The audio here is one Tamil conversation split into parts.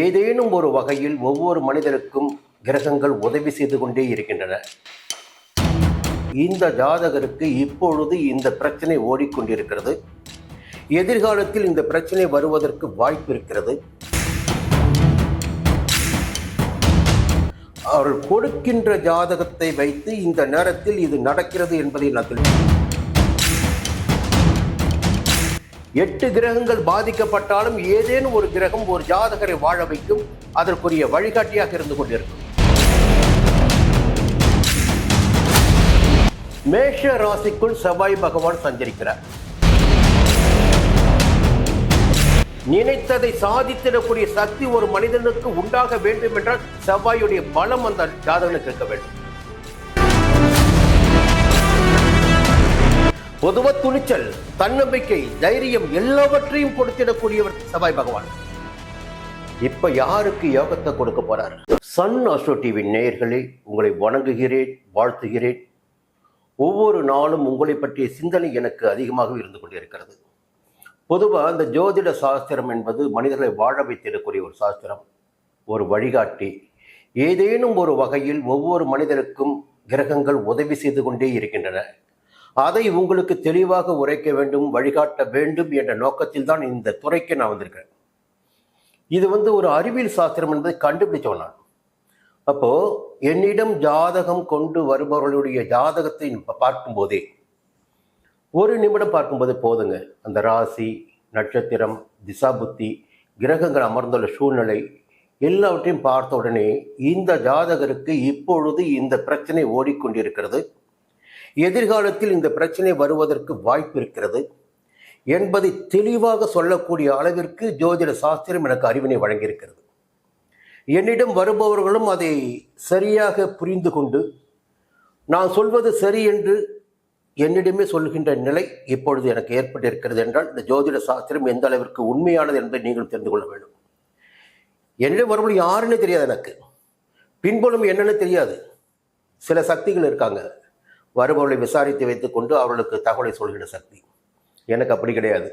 ஏதேனும் ஒரு வகையில் ஒவ்வொரு மனிதருக்கும் கிரகங்கள் உதவி செய்து கொண்டே இருக்கின்றன. இந்த ஜாதகருக்கு இப்பொழுது இந்த பிரச்சனை ஓடிக்கொண்டிருக்கிறது. எதிர்காலத்தில் இந்த பிரச்சனை வருவதற்கு வாய்ப்பு இருக்கிறது. அவர்கள் கொடுக்கின்ற ஜாதகத்தை வைத்து இந்த நேரத்தில் இது நடக்கிறது என்பதை நான் 8 கிரகங்கள் பாதிக்கப்பட்டாலும் ஏதேனும் ஒரு கிரகம் ஒரு ஜாதகரை வாழ வைக்கும், அதற்குரிய வழிகாட்டியாக இருந்து கொண்டிருக்கும். மேஷ ராசிக்குள் செவ்வாய் பகவான் சஞ்சரிக்கிறார். நினைத்ததை சாதித்திடக்கூடிய சக்தி ஒரு மனிதனுக்கு உண்டாக வேண்டும் என்றால் செவ்வாயுடைய பலம் அந்த ஜாதகனுக்கு இருக்க வேண்டும். பொதுவா துணிச்சல், தன்னம்பிக்கை, தைரியம் எல்லாவற்றையும் கொடுத்திடக்கூடியவர் செவ்வாய் பகவான். இப்ப யாருக்கு யோகத்தை கொடுக்க போறார்? சன் அஸ்ட்ரோ டிவி நேயர்களே, உங்களை வணங்குகிறேன், வாழ்த்துகிறேன். ஒவ்வொரு நாளும் உங்களை பற்றிய சிந்தனை எனக்கு அதிகமாக இருந்து கொண்டிருக்கிறது. பொதுவாக இந்த ஜோதிட சாஸ்திரம் என்பது மனிதர்களை வாழ வைத்திடக்கூடிய ஒரு சாஸ்திரம், ஒரு வழிகாட்டி. ஏதேனும் ஒரு வகையில் ஒவ்வொரு மனிதருக்கும் கிரகங்கள் உதவி செய்து கொண்டே இருக்கின்றன. அதை உங்களுக்கு தெளிவாக உரைக்க வேண்டும், வழிகாட்ட வேண்டும் என்ற நோக்கத்தில் தான் இந்த துறைக்கு நான் வந்திருக்கிறேன். இது ஒரு அறிவியல் சாஸ்திரம் என்பதை கண்டுபிடிச்சோம் நான். அப்போ என்னிடம் ஜாதகம் கொண்டு வருபவர்களுடைய ஜாதகத்தை பார்க்கும்போதே, ஒரு நிமிடம் பார்க்கும்போது போதுங்க, அந்த ராசி, நட்சத்திரம், திசாபுத்தி, கிரகங்கள் அமர்ந்துள்ள சூழ்நிலை எல்லாவற்றையும் பார்த்த உடனே இந்த ஜாதகருக்கு இப்பொழுது இந்த பிரச்சனை ஓடிக்கொண்டிருக்கிறது, எதிர்காலத்தில் இந்த பிரச்சனை வருவதற்கு வாய்ப்பு இருக்கிறது என்பதை தெளிவாக சொல்லக்கூடிய அளவிற்கு ஜோதிட சாஸ்திரம் எனக்கு அறிவினை வழங்கியிருக்கிறது. என்னிடம் வருபவர்களும் அதை சரியாக புரிந்து கொண்டு நான் சொல்வது சரி என்று என்னிடமே சொல்கின்ற நிலை இப்பொழுது எனக்கு ஏற்பட்டிருக்கிறது என்றால் இந்த ஜோதிட சாஸ்திரம் எந்த அளவிற்கு உண்மையானது என்பதை நீங்கள் தெரிந்து கொள்ள வேண்டும். என்னிடம் வரும்போது யாருன்னு தெரியாது, எனக்கு பின்புலம் என்னன்னு தெரியாது. சில சக்திகள் இருக்காங்க, வருபவர்களை விசாரித்து வைத்துக்கொண்டு அவர்களுக்கு தகவலை சொல்கின்ற சக்தி. எனக்கு அப்படி கிடையாது.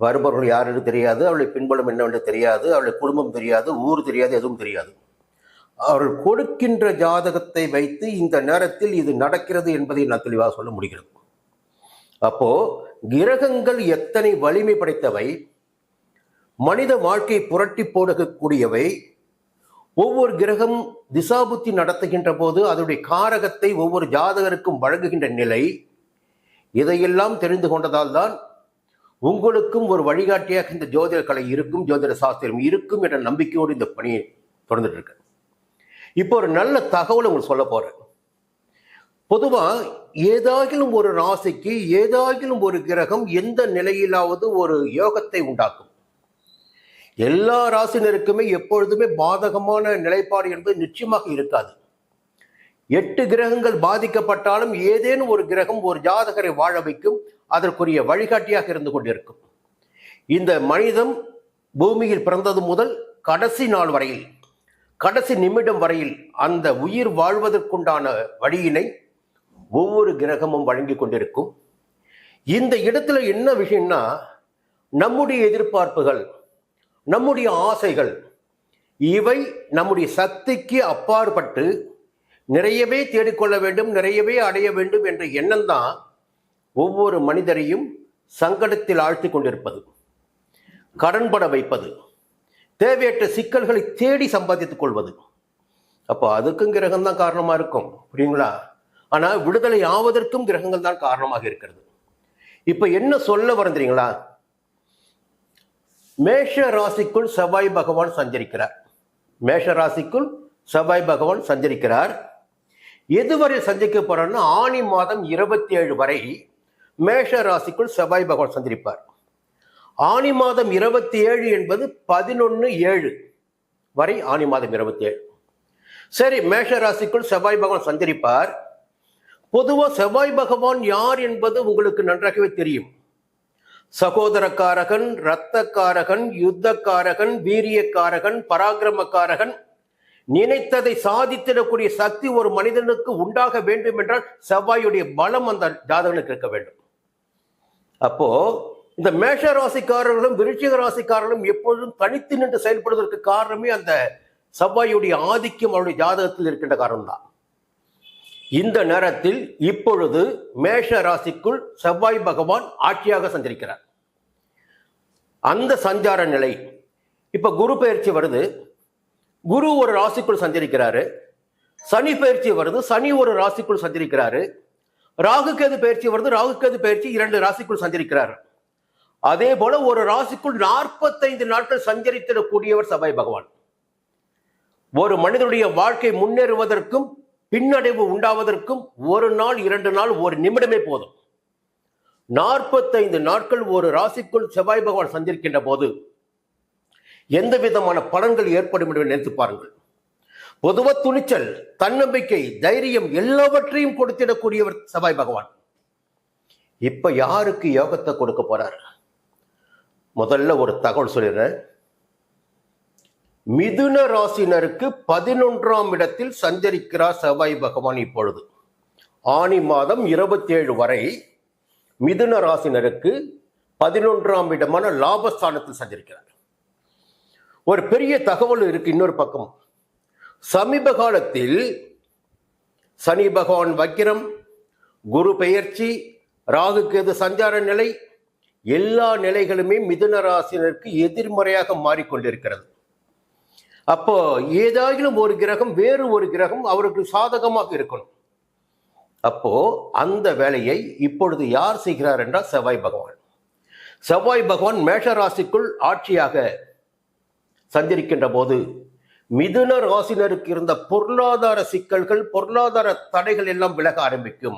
வருபவர்கள் யாருன்னு தெரியாது, அவளுடைய பின்புலம் என்னவென்று தெரியாது, அவளுடைய குடும்பம் தெரியாது, ஊர் தெரியாது, எதுவும் தெரியாது. அவர்கள் கொடுக்கின்ற ஜாதகத்தை வைத்து இந்த நேரத்தில் இது நடக்கிறது என்பதை நான் தெளிவாக சொல்ல முடிகிறது. அப்போ கிரகங்கள் எத்தனை வலிமை படைத்தவை, மனித வாழ்க்கையை புரட்டி போடக்கூடியவை. ஒவ்வொரு கிரகம் திசாபுத்தி நடத்துகின்ற போது அதனுடைய காரகத்தை ஒவ்வொரு ஜாதகருக்கும் வழங்குகின்ற நிலை, இதையெல்லாம் தெரிந்து கொண்டதால் தான் உங்களுக்கும் ஒரு வழிகாட்டியாக இந்த ஜோதிட கலை இருக்கும், ஜோதிட சாஸ்திரம் இருக்கும் என்ற நம்பிக்கையோடு இந்த பணியை தொடர்ந்துட்டு இருக்கேன். இப்போ ஒரு நல்ல தகவல் உங்களுக்கு சொல்ல போறேன். பொதுவா ஏதாகிலும் ஒரு ராசிக்கு ஏதாகிலும் ஒரு கிரகம் எந்த நிலையிலாவது ஒரு யோகத்தை உண்டாக்கும். எல்லா ராசினருக்குமே எப்பொழுதுமே பாதகமான நிலைப்பாடு என்பது நிச்சயமாக இருக்காது. 8 கிரகங்கள் பாதிக்கப்பட்டாலும் ஏதேனும் ஒரு கிரகம் ஒரு ஜாதகரை வாழ வைக்கும், அதற்குரிய வழிகாட்டியாக இருந்து கொண்டிருக்கும். இந்த மனிதன் பூமியில் பிறந்தது முதல் கடைசி நாள் வரையில், கடைசி நிமிடம் வரையில் அந்த உயிர் வாழ்வதற்குண்டான வழியினை ஒவ்வொரு கிரகமும் வழங்கி கொண்டிருக்கும். இந்த இடத்துல என்ன விஷயம்னா, நம்முடைய எதிர்பார்ப்புகள், நம்முடைய ஆசைகள், இவை நம்முடைய சக்திக்கு அப்பாற்பட்டு நிறையவே தேடிக்கொள்ள வேண்டும், நிறையவே அடைய வேண்டும் என்ற எண்ணம் தான் ஒவ்வொரு மனிதரையும் சங்கடத்தில் ஆழ்த்தி கொண்டிருப்பது, கடன்பட வைப்பது, தேவையற்ற சிக்கல்களை தேடி சம்பாதித்துக் கொள்வது. அப்போ அதுக்கும் கிரகம் தான் காரணமா இருக்கும், புரியுங்களா? ஆனா விடுதலை ஆவதற்கும் கிரகங்கள் தான் காரணமாக இருக்கிறது. இப்ப என்ன சொல்ல வரீங்களா? மேஷ ராசிக்குள் செவ்வாய் பகவான் சஞ்சரிக்கிறார். மேஷ ராசிக்குள் செவ்வாய் பகவான் சஞ்சரிக்கிறார். எதுவரை சஞ்சரிக்க போறார்னா, ஆனி மாதம் 27 வரை மேஷ ராசிக்குள் செவ்வாய் பகவான் சஞ்சரிப்பார். ஆனி மாதம் 27 என்பது 11/7 வரை ஆனி மாதம் 27. சரி, மேஷ ராசிக்குள் செவ்வாய் பகவான் சஞ்சரிப்பார். பொதுவாக செவ்வாய் பகவான் யார் என்பது உங்களுக்கு நன்றாகவே தெரியும். சகோதரக்காரகன், இரத்தக்காரகன், யுத்தக்காரகன், வீரியக்காரகன், பராக்கிரமக்காரகன். நினைத்ததை சாதித்திடக்கூடிய சக்தி ஒரு மனிதனுக்கு உண்டாக வேண்டும் என்றால் செவ்வாயுடைய பலம் அந்த ஜாதகனுக்கு இருக்க வேண்டும். அப்போ இந்த மேஷ ராசிக்காரர்களும் விருச்சிக ராசிக்காரர்களும் எப்பொழுதும் தனித்து நின்று செயல்படுவதற்கு காரணமே அந்த செவ்வாயுடைய ஆதிக்கம் அவருடைய ஜாதகத்தில் இருக்கின்ற காரணம்தான். இந்த நேரத்தில் இப்பொழுது மேஷ ராசிக்குள் செவ்வாய் பகவான் ஆட்சியாக சஞ்சரிக்கிறார். அந்த சஞ்சார நிலை இப்ப குரு பயிற்சி வருது, குரு ஒரு ராசிக்குள் சஞ்சரிக்கிறாரு. சனி பயிற்சி வருது, சனி ஒரு ராசிக்குள் சஞ்சரிக்கிறாரு. ராகு கேது பயிற்சி வருது, ராகு கேது பயிற்சி 2 ராசிக்குள் சஞ்சரிக்கிறார். அதே போல ஒரு ராசிக்குள் 45 நாட்கள் சஞ்சரித்திடக்கூடியவர் செவ்வாய் பகவான். ஒரு மனிதனுடைய வாழ்க்கை முன்னேறுவதற்கும் பின்னடைவு உண்டாவதற்கும் 1 நாள் 2 நாள் 1 நிமிடமே போதும். 45 நாட்கள் ஒரு ராசிக்குள் செவ்வாய் பகவான் சஞ்சரிக்கின்ற போது எந்த விதமான பலன்கள் ஏற்படும் என்று நினைத்து பாருங்கள். பொதுவா துணிச்சல், தன்னம்பிக்கை, தைரியம் எல்லாவற்றையும் கொடுத்திடக்கூடியவர் செவ்வாய் பகவான். இப்ப யாருக்கு யோகத்தை கொடுக்க போறார்? முதல்ல ஒரு தகவல் சொல்லிடுறேன். மிதுன ராசினருக்கு 11ஆம் இடத்தில் சஞ்சரிக்கிறார் செவ்வாய் பகவான். இப்பொழுது ஆனி மாதம் 27 வரை மிதுன ராசினருக்கு 11ஆம் இடமான லாபஸ்தானத்தில் சஞ்சரிக்கிறார். ஒரு பெரிய தகவல் இருக்கு. இன்னொரு பக்கம் சமீப காலத்தில் சனி பகவான் வக்கிரம், குரு பெயர்ச்சி, ராகு கேது சஞ்சார நிலை, எல்லா நிலைகளுமே மிதுன ராசினருக்கு எதிர்மறையாக மாறிக்கொண்டிருக்கிறது. அப்போ ஏதாயிலும் ஒரு கிரகம் வேறு ஒரு கிரகம் அவருக்கு சாதகமாக இருக்கணும். அப்போ அந்த வேலையை இப்பொழுது யார் செய்கிறார் என்றால் செவ்வாய் பகவான். செவ்வாய் பகவான் மேஷ ராசிக்குள் ஆட்சியாக சஞ்சரிக்கின்ற போது மிதுன ராசினருக்கு இருந்த பொருளாதார சிக்கல்கள், பொருளாதார தடைகள் எல்லாம் விலக ஆரம்பிக்கும்.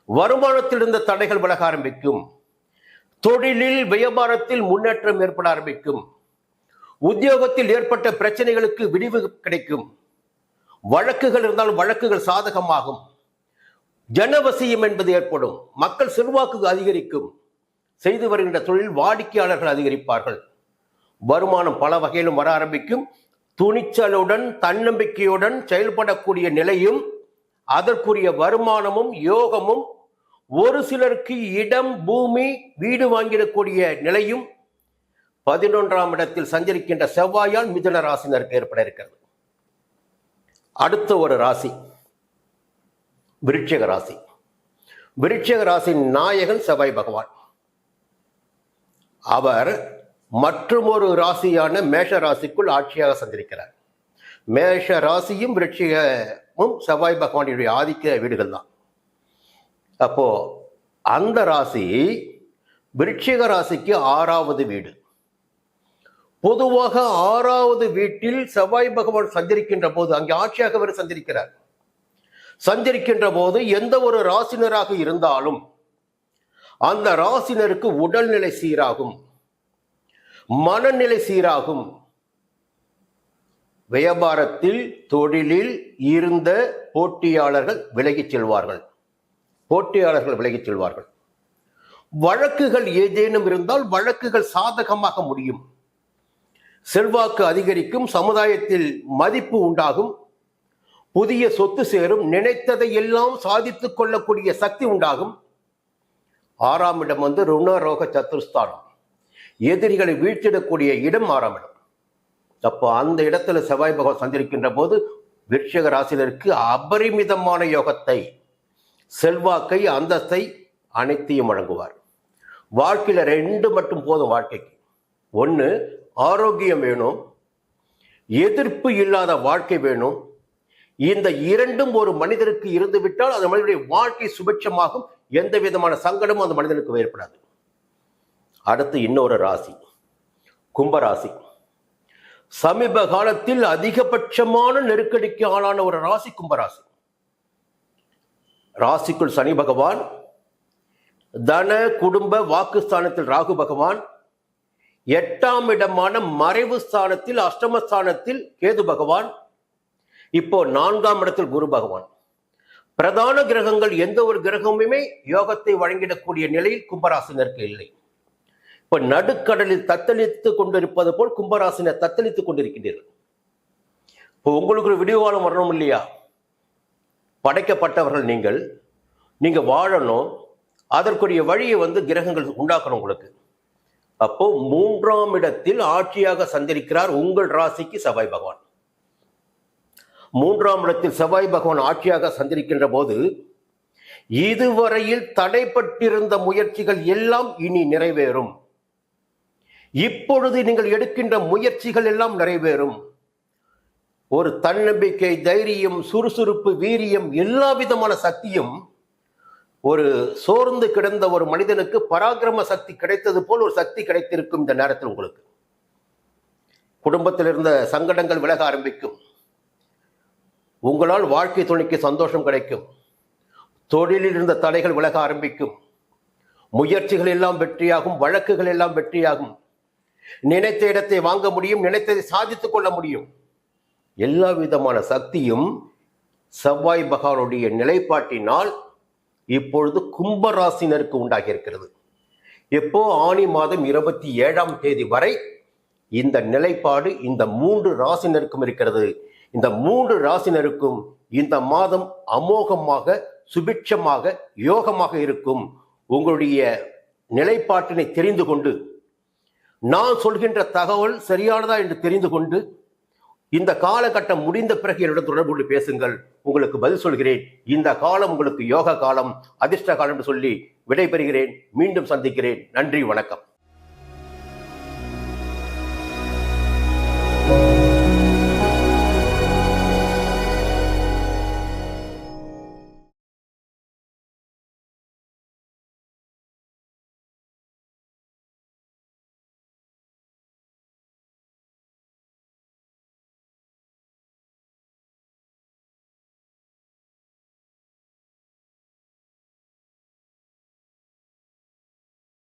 வருமானத்தில் இருந்த தடைகள் விலக ஆரம்பிக்கும். தொழிலில் வியாபாரத்தில் முன்னேற்றம் ஏற்பட ஆரம்பிக்கும். உத்தியோகத்தில் ஏற்பட்ட பிரச்சனைகளுக்கு விடிவு கிடைக்கும். வழக்குகள் இருந்தால் வழக்குகள் சாதகமாகும். ஜனவசியம் என்பது ஏற்படும். மக்கள் செல்வாக்கு அதிகரிக்கும். செய்து வருகின்ற தொழில் வாடிக்கையாளர்கள் அதிகரிப்பார்கள். வருமானம் பல வகையிலும் வர ஆரம்பிக்கும். துணிச்சலுடன் தன்னம்பிக்கையுடன் செயல்படக்கூடிய நிலையும் அதற்குரிய வருமானமும் யோகமும், ஒரு சிலருக்கு இடம் பூமி வீடு வாங்கிடக்கூடிய நிலையும் 11ஆம் இடத்தில் சஞ்சரிக்கின்ற செவ்வாயால் மிதுன ராசினருக்கு ஏற்பட இருக்கிறது. அடுத்த ஒரு ராசி விருச்சிக ராசி. விருச்சிக ராசியின் நாயகன் செவ்வாய் பகவான். அவர் மற்றொரு ராசியான மேஷ ராசிக்குள் ஆட்சியாக சஞ்சரிக்கிறார். மேஷ ராசியும் விருச்சிகமும் செவ்வாய் பகவானுடைய ஆதிக்க வீடுகள் தான். அப்போ அந்த ராசி விருச்சிக ராசிக்கு 6வது வீடு. பொதுவாக 6வது வீட்டில் செவ்வாய் பகவான் சஞ்சரிக்கின்ற போது, அங்கே ஆட்சியாக அவர் சஞ்சரிக்கிறார், சஞ்சரிக்கின்ற போது எந்த ஒரு ராசினராக இருந்தாலும் அந்த ராசினருக்கு உடல்நிலை சீராகும், மனநிலை சீராகும். வியாபாரத்தில் தொழிலில் இருந்த போட்டியாளர்கள் விலகிச் செல்வார்கள். வழக்குகள் ஏதேனும் இருந்தால் வழக்குகள் சாதகமாக முடியும். செல்வாக்கு அதிகரிக்கும். சமுதாயத்தில் மதிப்பு உண்டாகும். புதிய சொத்து சேரும். நினைத்ததை எல்லாம் சாதித்துக் கொள்ளக்கூடிய சக்தி உண்டாகும். 6ஆம் இடம் ருணரோக சத்துருஸ்தானம், எதிரிகளை வீழ்த்திடக்கூடிய இடம் 6ஆம் இடம். அப்போ அந்த இடத்துல செவ்வாய் பகவான் சஞ்சரிக்கின்ற போது விருச்சிக ராசினருக்கு அபரிமிதமான யோகத்தை, செல்வாக்கை, அந்தஸ்தை அனைத்தையும் வழங்குவார். வாழ்க்கையில 2 மட்டும் போதும் வாழ்க்கைக்கு. 1 ஆரோக்கியம் வேணும், எதிர்ப்பு இல்லாத வாழ்க்கை வேணும். இந்த 2ம் ஒரு மனிதருக்கு இருந்து விட்டால் அந்த மனிதனுடைய வாழ்க்கை சுபிட்சமாகும். எந்த விதமான சங்கடமும் அந்த மனிதனுக்கு ஏற்படாது. அடுத்து இன்னொரு ராசி கும்பராசி. சமீப காலத்தில் அதிகபட்சமான நெருக்கடிக்கு ஆளான ஒரு ராசி கும்பராசி. ராசிக்குள் சனி பகவான், தன குடும்ப வாக்குஸ்தானத்தில் ராகு பகவான், 8ஆம் இடமான மறைவு ஸ்தானத்தில் அஷ்டமஸ்தானத்தில் கேது பகவான், இப்போ 4ஆம் இடத்தில் குரு பகவான். பிரதான கிரகங்கள் எந்த ஒரு கிரகமுமே யோகத்தை வழங்கிடக்கூடிய நிலையில் கும்பராசினருக்கு இல்லை. இப்ப நடுக்கடலில் தத்தளித்துக் கொண்டிருப்பது போல் கும்பராசினர் தத்தளித்துக் கொண்டிருக்கின்றீர்கள். இப்போ உங்களுக்கு ஒரு விடிவுகாலம் வரணும் இல்லையா? படைக்கப்பட்டவர்கள் நீங்கள் வாழணும், அதற்குரிய வழியை கிரகங்கள் உண்டாக்கணும் உங்களுக்கு. அப்போ 3ஆம் இடத்தில் ஆட்சியாக சஞ்சரிக்கிறார் உங்கள் ராசிக்கு செவ்வாய் பகவான். 3ஆம் இடத்தில் செவ்வாய் பகவான் ஆட்சியாக சஞ்சரிக்கின்ற போது இதுவரையில் தடைப்பட்டிருந்த முயற்சிகள் எல்லாம் இனி நிறைவேறும். இப்பொழுது நீங்கள் எடுக்கின்ற முயற்சிகள் எல்லாம் நிறைவேறும். ஒரு தன்னம்பிக்கை, தைரியம், சுறுசுறுப்பு, வீரியம், எல்லா விதமான சக்தியும் ஒரு சோர்ந்து கிடந்த ஒரு மனிதனுக்கு பராக்கிரம சக்தி கிடைத்தது போல் ஒரு சக்தி கிடைத்திருக்கும். இந்த நேரத்தில் உங்களுக்கு குடும்பத்தில் இருந்த சங்கடங்கள் விலக ஆரம்பிக்கும். உங்களால் வாழ்க்கை துணைக்கு சந்தோஷம் கிடைக்கும். தொழிலில் இருந்த தடைகள் விலக ஆரம்பிக்கும். முயற்சிகள் எல்லாம் வெற்றியாகும். வழக்குகள் எல்லாம் வெற்றியாகும். நினைத்த இடத்தை வாங்க முடியும். நினைத்ததை சாதித்துக் கொள்ள முடியும். எல்லா விதமான சக்தியும் செவ்வாய் பகவானுடைய நிலைப்பாட்டினால் இப்பொழுது கும்பராசினருக்கு உண்டாகி இருக்கிறது. எப்போ ஆனி மாதம் 27ஆம் தேதி வரை இந்த நிலைப்பாடு இந்த 3 ராசினருக்கும் இருக்கிறது. இந்த 3 ராசினருக்கும் இந்த மாதம் அமோகமாக, சுபிட்சமாக, யோகமாக இருக்கும். உங்களுடைய நிலைப்பாட்டினை தெரிந்து கொண்டு, நான் சொல்கின்ற தகவல் சரியானதா என்று தெரிந்து கொண்டு, இந்த காலகட்டம் முடிந்த பிறகு என்னுடன் தொடர்பு கொண்டு பேசுங்கள், உங்களுக்கு பதில் சொல்கிறேன். இந்த காலம் உங்களுக்கு யோக காலம், அதிர்ஷ்ட காலம் என்று சொல்லி விடைபெறுகிறேன். மீண்டும் சந்திக்கிறேன். நன்றி, வணக்கம்.